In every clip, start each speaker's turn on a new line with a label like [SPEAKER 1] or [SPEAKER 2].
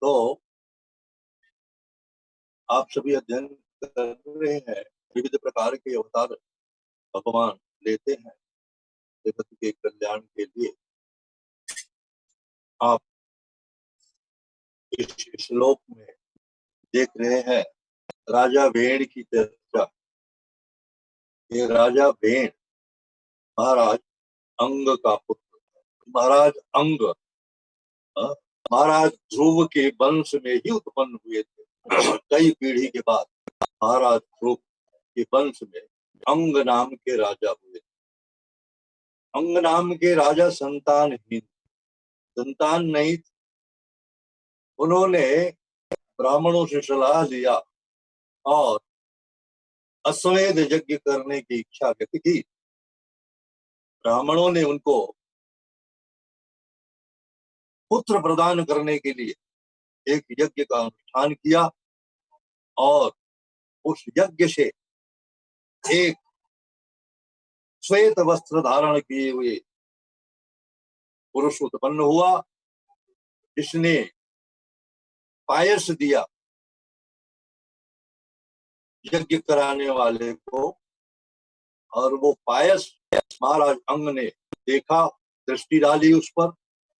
[SPEAKER 1] तो आप सभी अध्ययन कर रहे हैं, विविध प्रकार के अवतार भगवान लेते हैं जगत के कल्याण के लिए। आप इस श्लोक में देख रहे हैं राजा भेड़ की चर्चा। ये राजा भेड़ महाराज अंग का पुत्र, महाराज अंग महाराज ध्रुव के वंश में ही उत्पन्न हुए थे। कई पीढ़ी के बाद महाराज ध्रुव के वंश में अंग नाम के राजा हुए। अंग नाम के राजा संतानहीन, संतान नहीं थी। उन्होंने ब्राह्मणों से सलाह लिया और अश्वमेध यज्ञ करने की इच्छा व्यक्त की। ब्राह्मणों ने उनको पुत्र प्रदान करने के लिए एक यज्ञ का अनुष्ठान किया और उस यज्ञ से एक श्वेत वस्त्र धारण किए हुए पुरुष उत्पन्न हुआ, जिसने पायस दिया यज्ञ कराने वाले को। और वो पायस महाराज अंग ने देखा, दृष्टि डाली उस पर,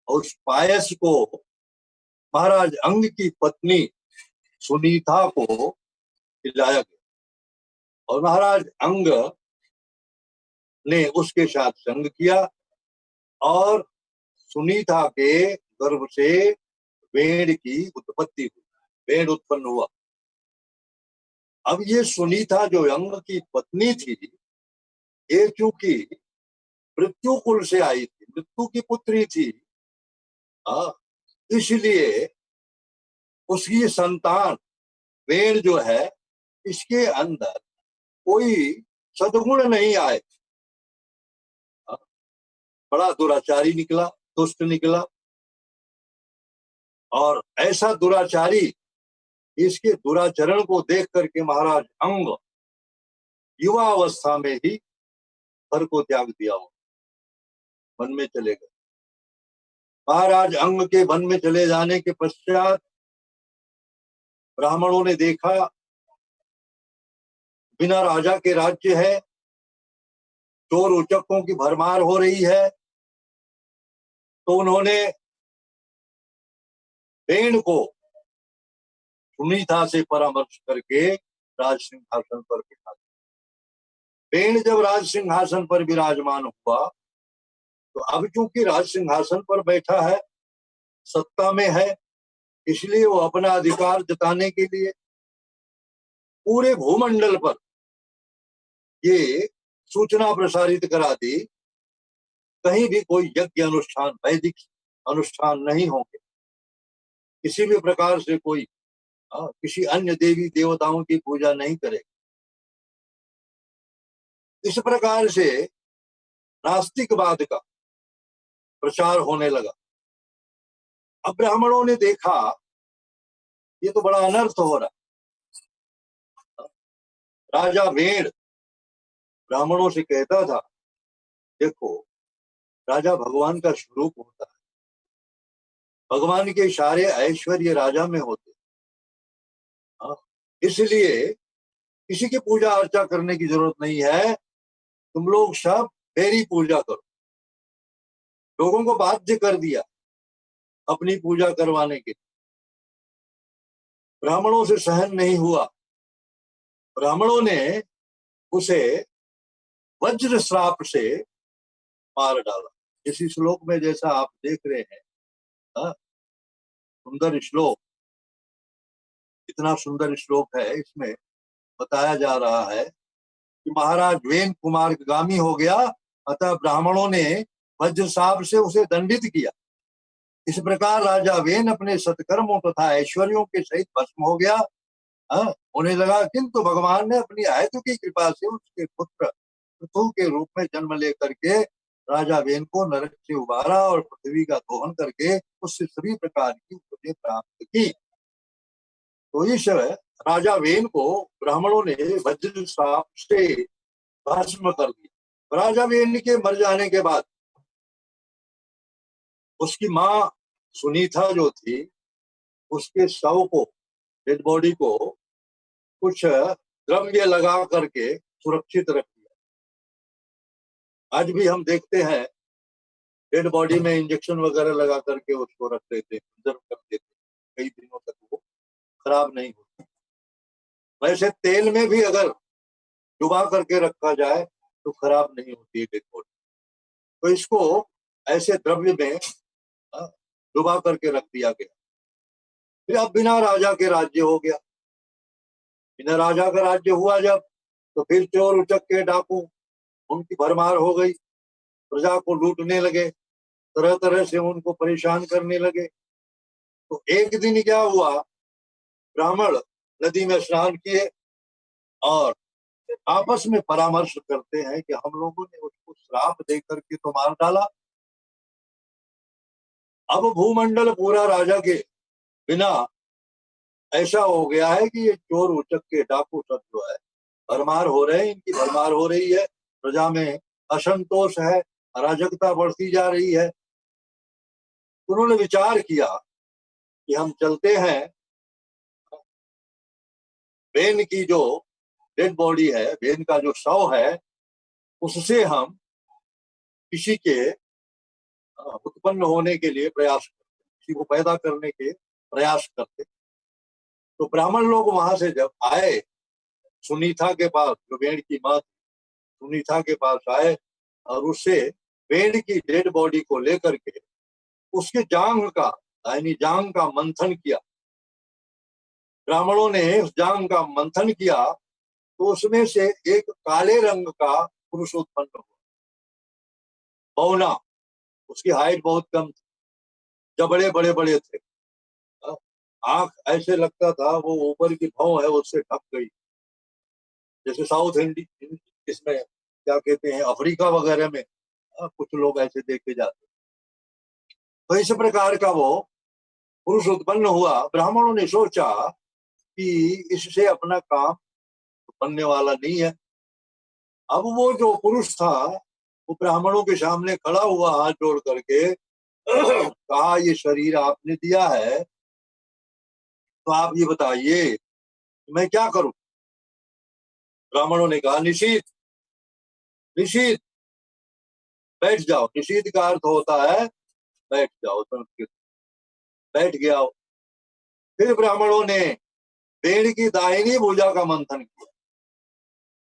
[SPEAKER 1] और उस पायस को महाराज अंग की पत्नी सुनीता को खिलाया गया और महाराज अंग ने उसके साथ संग किया और सुनीता के गर्भ से भेड़ की उत्पत्ति हुई, भेड़ उत्पन्न हुआ। अब ये सुनीता जो अंग की पत्नी थी, ये चूंकि मृत्यु कुल से आई थी, मृत्यु की पुत्री थी, इसलिए उसकी संतान भेड़ जो है, इसके अंदर कोई सद्गुण नहीं आए। बड़ा दुराचारी निकला, दुष्ट निकला। और ऐसा दुराचारी, इसके दुराचरण को देख करके महाराज अंग युवा अवस्था में ही घर को त्याग दिया, वन में चले गए। महाराज अंग के वन में चले जाने के पश्चात ब्राह्मणों ने देखा बिना राजा के राज्य है, चोर उचक्कों की भरमार हो रही है। तो उन्होंने भेड़ को सुनीता से परामर्श करके राज सिंहासन पर बिठा दिया। भेड़ जब राज सिंहासन पर विराजमान हुआ, तो अब चूंकि राज सिंहासन पर बैठा है, सत्ता में है, इसलिए वो अपना अधिकार जताने के लिए पूरे भूमंडल पर ये सूचना प्रसारित करा दी, कहीं भी कोई यज्ञ अनुष्ठान, वैदिक अनुष्ठान नहीं होंगे, किसी भी प्रकार से कोई किसी अन्य देवी देवताओं की पूजा नहीं करेगा। इस प्रकार से नास्तिकवाद का प्रचार होने लगा। अब ब्राह्मणों ने देखा ये तो बड़ा अनर्थ हो रहा। राजा भेड़ ब्राह्मणों से कहता था, देखो राजा भगवान का स्वरूप होता है, भगवान के सारे ऐश्वर्य राजा में होते, इसलिए किसी की पूजा अर्चा करने की जरूरत नहीं है, तुम लोग सब मेरी पूजा करो। लोगों को बाध्य कर दिया अपनी पूजा करवाने के। ब्राह्मणों से सहन नहीं हुआ, ब्राह्मणों ने उसे वज्र श्राप से मार डाला। इस श्लोक में जैसा आप देख रहे हैं, सुंदर श्लोक, इतना सुंदर श्लोक है, इसमें बताया जा रहा है कि महाराज वेन कुमार गामी हो गया, अतः ब्राह्मणों ने वज्र श्राप से उसे दंडित किया। इस प्रकार राजा वेन अपने सत्कर्मों तथा ऐश्वर्यों के सहित भस्म हो गया। उन्हें लगा, किंतु भगवान ने अपनी आयतु की कृपा से उसके पुत्र पृथु के रूप में जन्म लेकर के राजा वेन को नरक से उबारा और पृथ्वी का दोहन करके उससे सभी प्रकार की उपदेश प्राप्त की। तो इस राजा वेन को ब्राह्मणों ने वज्र श्राप से भस्म कर दिया। राजा वेन के मर जाने के बाद उसकी माँ सुनीता जो थी, उसके शव को, डेड बॉडी को कुछ द्रव्य लगा करके सुरक्षित रख दिया। आज भी हम देखते हैं डेड बॉडी में इंजेक्शन वगैरह लगा करके उसको रख देते, प्रिजर्व कर देते, कई दिनों तक वो खराब नहीं होती। वैसे तेल में भी अगर डुबा करके रखा जाए तो खराब नहीं होती है डेड बॉडी। तो इसको ऐसे द्रव्य में डुबा करके रख दिया गया। फिर अब बिना राजा के राज्य हो गया। बिना राजा का राज्य हुआ जब, तो फिर चोर उचक्के डाकू उनकी भरमार हो गई, प्रजा को लूटने लगे, तरह तरह से उनको परेशान करने लगे। तो एक दिन क्या हुआ, ब्राह्मण नदी में स्नान किए और आपस में परामर्श करते हैं कि हम लोगों ने उसको श्राप दे करके तो मार डाला, अब भूमंडल पूरा राजा के बिना ऐसा हो गया है कि ये चोर उचक्के डाकू सब जो है भरमार हो रहे हैं, इनकी भरमार हो रही है, प्रजा में असंतोष है, अराजकता बढ़ती जा रही है। उन्होंने विचार किया कि हम चलते हैं, बेन की जो डेड बॉडी है, बेन का जो शव है, उससे हम किसी के उत्पन्न होने के लिए प्रयास करते, किसी को पैदा करने के प्रयास करते। तो ब्राह्मण लोग वहां से जब आए, सुनीता के पास, जो भेड़ की मां सुनीता के पास आए और उससे भेड़ की डेड बॉडी को लेकर के उसके जांघ का, यानी जांघ का मंथन किया। ब्राह्मणों ने उस जांघ का मंथन किया तो उसमें से एक काले रंग का पुरुष उत्पन्न हुआ, बौना। उसकी हाइट बहुत कम थी, जबड़े बड़े बड़े थे, आंख ऐसे लगता था वो ऊपर की भौं है उससे ढक गई, जैसे साउथ इंडियन इसमें क्या कहते हैं, अफ्रीका वगैरह में कुछ लोग ऐसे देखे जाते। तो इस प्रकार का वो पुरुष उत्पन्न हुआ। ब्राह्मणों ने सोचा कि इससे अपना काम बनने वाला नहीं है। अब वो जो पुरुष था वो ब्राह्मणों के सामने खड़ा हुआ, हाथ जोड़ करके कहा, ये शरीर आपने दिया है तो आप ये बताइए मैं क्या करूं। ब्राह्मणों ने कहा, निषीद, निषीद, बैठ जाओ। निषीद का अर्थ होता है बैठ जाओ, संस्कृत, बैठ गया। फिर ब्राह्मणों ने पेड़ की दाहिनी भुजा का मंथन किया।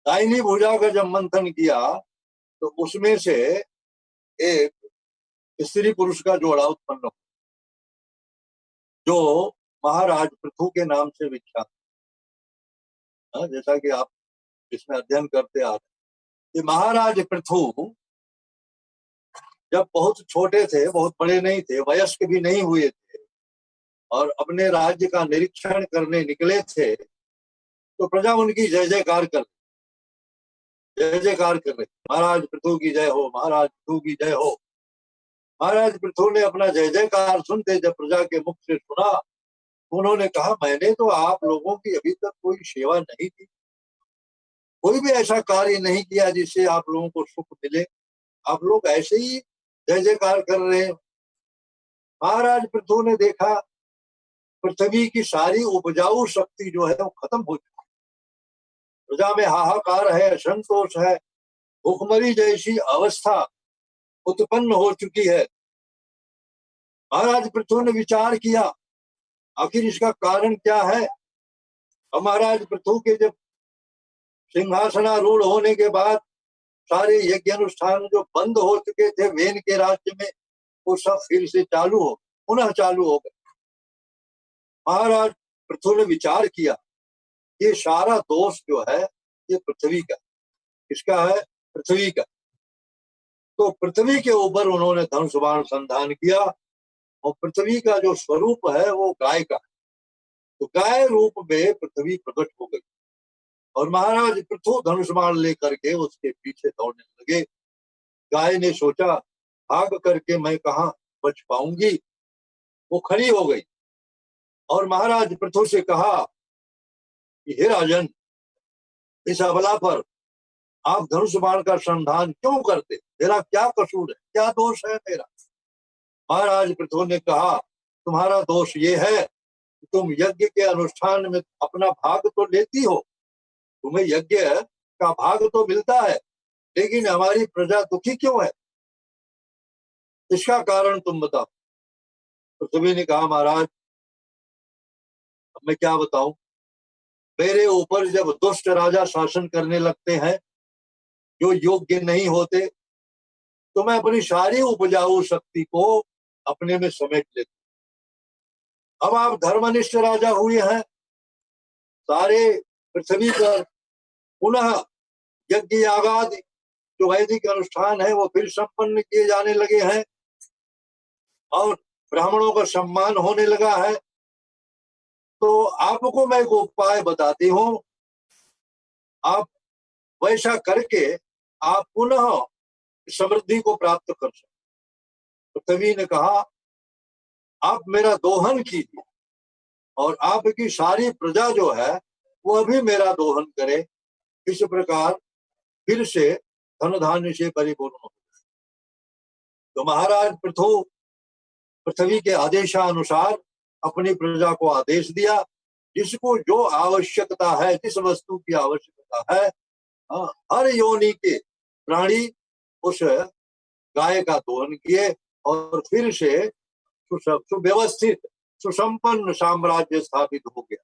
[SPEAKER 1] दाहिनी भुजा का जब मंथन किया तो उसमें से एक स्त्री पुरुष का जोड़ा उत्पन्न हुआ, जो महाराज पृथु के नाम से विख्यात। जैसा कि आप इसमें अध्ययन करते आ रहे, कि महाराज पृथु जब बहुत छोटे थे, बहुत बड़े नहीं थे, वयस्क भी नहीं हुए थे, और अपने राज्य का निरीक्षण करने निकले थे, तो प्रजा उनकी जय जयकार कर रहे, महाराज पृथु की जय हो, महाराज पृथु की जय हो। महाराज पृथु ने अपना जय जयकार सुनते जब प्रजा के मुख से सुना, उन्होंने कहा, मैंने तो आप लोगों की अभी तक कोई सेवा नहीं की, कोई भी ऐसा कार्य नहीं किया जिससे आप लोगों को सुख मिले, आप लोग ऐसे ही जय जयकार कर रहे हैं। महाराज पृथु ने देखा पृथ्वी की सारी उपजाऊ शक्ति जो है वो खत्म हो चुकी है, प्रजा में हाहाकार है, असंतोष है, भूखमरी जैसी अवस्था उत्पन्न हो चुकी है। महाराज पृथु ने विचार किया, आखिर इसका कारण क्या है। और महाराज पृथु के जब सिंहासनारूढ़ होने के बाद सारे यज्ञ अनुष्ठान जो बंद हो चुके थे वेन के राज्य में, वो सब फिर से चालू हो, पुनः चालू हो गए। महाराज पृथु ने विचार किया, ये सारा दोष जो है ये पृथ्वी का, किसका है, पृथ्वी का। तो पृथ्वी के ऊपर उन्होंने धनुष बाण संधान किया, और पृथ्वी का जो स्वरूप है वो गाय का, तो गाय रूप में पृथ्वी प्रकट हो गई, और महाराज पृथु धनुष बाण लेकर के उसके पीछे दौड़ने लगे। गाय ने सोचा, भाग करके मैं कहाँ बच पाऊंगी, वो खड़ी हो गई और महाराज पृथु से कहा कि हे राजन, इस अबला पर आप धनुष बाण का संधान क्यों करते, मेरा क्या कसूर है, क्या दोष है मेरा। महाराज पृथु ने कहा, तुम्हारा दोष ये है तुम यज्ञ के अनुष्ठान में अपना भाग तो लेती हो, तुम्हें यज्ञ का भाग तो मिलता है, लेकिन हमारी प्रजा दुखी क्यों है? इसका कारण तुम बताओ। पृथ्वी ने कहा, महाराज अब मैं क्या बताऊं, मेरे ऊपर जब दुष्ट राजा शासन करने लगते हैं जो योग्य नहीं होते, तो मैं अपनी सारी उपजाऊ शक्ति को अपने में समेट लेता। अब आप धर्मनिष्ठ राजा हुए हैं, सारे पृथ्वी पर पुनः यज्ञ यागादि जो वैदिक अनुष्ठान है वो फिर संपन्न किए जाने लगे हैं और ब्राह्मणों का सम्मान होने लगा है। तो आपको मैं एक उपाय बताती हूँ, आप वैसा करके आप पुनः समृद्धि को प्राप्त कर सकते। तो कवि ने कहा, आप मेरा दोहन कीजिए और आपकी सारी प्रजा जो है वह भी मेरा दोहन करे, इस प्रकार फिर से धन धान्य से परिपूर्ण हो। तो महाराज पृथ्वी के आदेशानुसार अपनी प्रजा को आदेश दिया, जिसको जो आवश्यकता है, जिस वस्तु की आवश्यकता है, हर योनि के प्राणी उस गाय का दोहन किए और फिर से सुव्यवस्थित सुसंपन्न साम्राज्य स्थापित हो गया।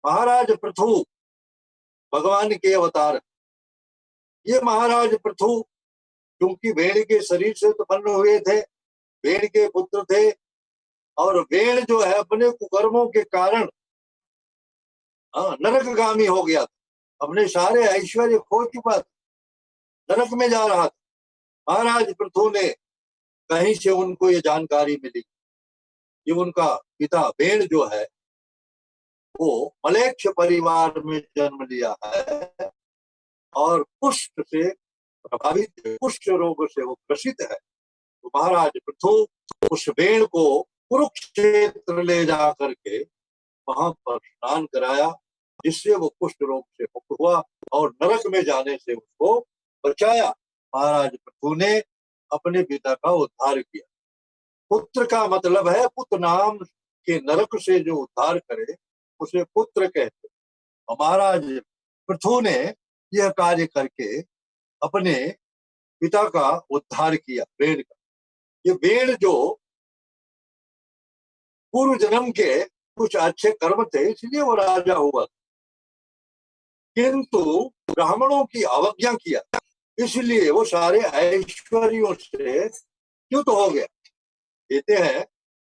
[SPEAKER 1] महाराज पृथु भगवान के अवतार। ये महाराज पृथु क्योंकि भेड़ के शरीर से उत्पन्न हुए थे, भेड़ के पुत्र थे, और भेड़ जो है अपने कुकर्मों के कारण नरकगामी हो गया था, अपने सारे ऐश्वर्य खो चुका था, नरक में जा रहा था। महाराज पृथु ने कहीं से उनको ये जानकारी मिली कि उनका पिता भेड़ जो है वो मलेच्छ परिवार में जन्म लिया है और कुष्ठ से प्रभावित, कुष्ठ रोग से वो ग्रसित है। तो महाराज पृथु उस भेड़ को कुरुक्षेत्र ले जा करके वहां पर स्नान कराया, जिससे वो कुष्ठ रोग से मुक्त हुआ और नरक में जाने से उसको बचाया। महाराज पृथु ने अपने पिता का उद्धार किया। पुत्र का मतलब है, पुत्र नाम के नरक से जो उद्धार करे उसे पुत्र कहते। और महाराज पृथु ने यह कार्य करके अपने पिता का उद्धार किया, भेड़ का। ये भेड़ जो पूर्व जन्म के कुछ अच्छे कर्म थे इसलिए वो राजा हुआ, किंतु ब्राह्मणों की अवज्ञा किया इसलिए वो सारे ऐश्वर्यों से च्युत हो गया। कहते हैं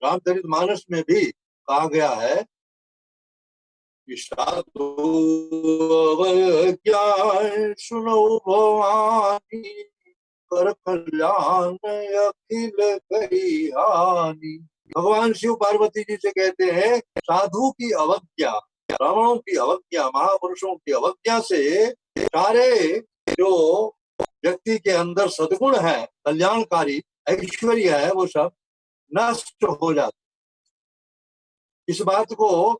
[SPEAKER 1] रामचरितमानस में भी कहा गया है कि साधु अवज्ञा सुनो भवानी, कर कल्याण अखिल कही हानि। भगवान शिव पार्वती जी से कहते हैं, साधु की अवज्ञा, ब्राह्मणों की अवज्ञा, महापुरुषों की अवज्ञा से सारे जो व्यक्ति के अंदर सद्गुण है, कल्याणकारी ऐश्वर्य है, वो सब नष्ट हो जाते। इस बात को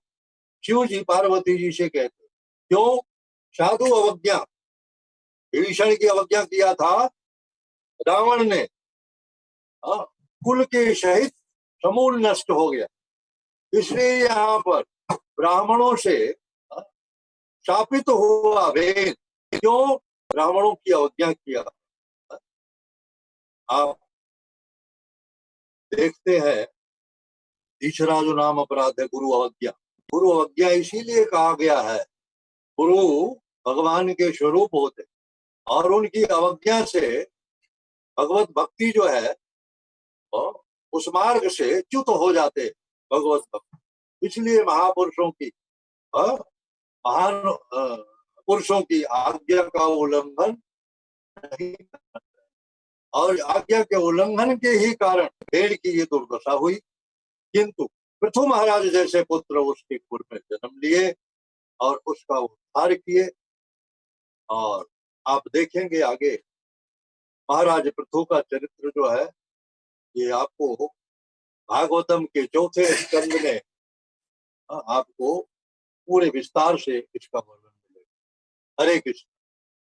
[SPEAKER 1] शिव जी पार्वती जी से कहते। क्यों? साधु अवज्ञा, विभीषण की अवज्ञा किया था रावण ने, कुल के सहित समूल नष्ट हो गया। इसलिए यहाँ पर ब्राह्मणों से शापित हुआ वेद। क्यों? ब्राह्मणों की अवज्ञा किया। आप देखते हैं तीसरा जो नाम अपराध है गुरु अवज्ञा। गुरु अवज्ञा इसीलिए कहा गया है, गुरु भगवान के स्वरूप होते और उनकी अवज्ञा से भगवत भक्ति जो है उस मार्ग से च्युत हो जाते भगवत भक्ति। इसलिए महापुरुषों की महान पुरुषों की आज्ञा का उल्लंघन नहीं, और आज्ञा के उल्लंघन के ही कारण भेड़ की ये दुर्दशा हुई। किंतु पृथु महाराज जैसे पुत्र उसके कुल में जन्म लिए और उसका उद्धार किए। और आप देखेंगे आगे महाराज पृथु का चरित्र जो है ये आपको भागवतम के चौथे स्कंद में आपको पूरे विस्तार से इसका वर्णन मिलेगा। हरे कृष्ण।